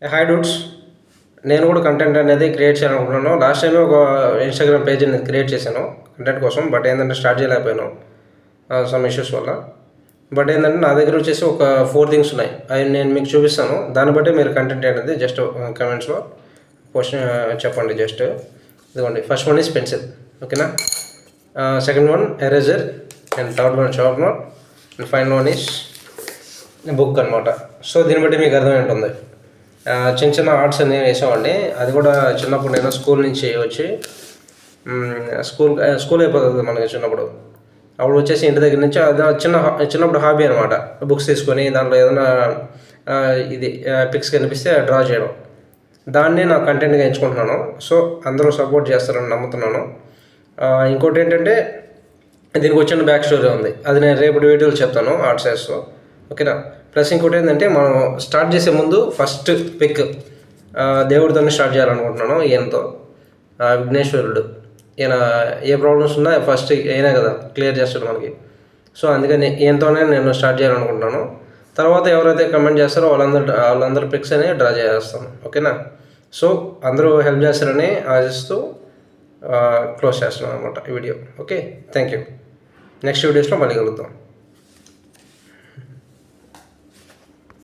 Hi dudes. నేను కూడా content అనేది క్రియేట్ చేయాలనుకుంటున్నాను. లాస్ట్ టైమే ఒక ఇన్‌స్టాగ్రామ్ పేజ్ అనేది క్రియేట్ చేశాను కంటెంట్ కోసం. బట్ ఏంటంటే స్టార్ట్ చేయలేకపోయాను సమ్ ఇష్యూస్ వల్ల. బట్ ఏంటంటే నా దగ్గర వచ్చేసి ఒక 4 థింగ్స్ ఉన్నాయి. అవి నేను మీకు చూపిస్తాను. దాన్ని బట్టి మీరు కంటెంట్ అనేది జస్ట్ కామెంట్స్‌లో క్వశ్చన్ చెప్పండి జస్ట్. ఇదిగోండి, ఫస్ట్ వన్ ఈజ్ పెన్సిల్, ఓకేనా. Second one eraser, and third one sharpener, and final one is book అనమాట. సో దీన్ని బట్టి మీకు అర్థమై ఉంటుంది. చిన్న చిన్న ఆర్ట్స్ అనేవి వేసామండి. అది కూడా చిన్నప్పుడు నేను స్కూల్ నుంచి వచ్చి స్కూల్ అయిపోతుంది మనకి చిన్నప్పుడు. అప్పుడు వచ్చేసి ఇంటి దగ్గర నుంచి అది చిన్నప్పుడు హాబీ అనమాట. బుక్స్ తీసుకొని దాంట్లో ఏదైనా ఇది పిక్స్ కనిపిస్తే డ్రా చేయడం, దాన్ని నా కంటెంట్గా ఎంచుకుంటున్నాను. సో అందరూ సపోర్ట్ చేస్తారని నమ్ముతున్నాను. ఇంకోటి ఏంటంటే దీనికి వచ్చిన బ్యాక్ స్టోరీ ఉంది, అది నేను రేపటి వీడియోలో చెప్తాను ఆర్ట్స్ వేస్తూ, ఓకేనా. ప్లస్ ఇంకోటి ఏంటంటే మనం స్టార్ట్ చేసే ముందు ఫస్ట్ పిక్ దేవుడితోనే స్టార్ట్ చేయాలనుకుంటున్నాను. ఈయనతో విఘ్నేశ్వరుడు. ఈయన ఏ ప్రాబ్లమ్స్ ఉన్నా ఫస్ట్ ఈయనే కదా క్లియర్ చేస్తాడు మనకి. సో అందుకని ఈయనతోనే నేను స్టార్ట్ చేయాలనుకుంటున్నాను. తర్వాత ఎవరైతే కమెంట్ చేస్తారో వాళ్ళందరూ పిక్స్ అనేవి డ్రా చేస్తాను, ఓకేనా. సో అందరూ హెల్ప్ చేస్తారని ఆశిస్తూ క్లోజ్ చేస్తున్నాను అనమాట ఈ video. Okay, thank you. Next వీడియోస్లో మళ్ళీ కలుద్దాం.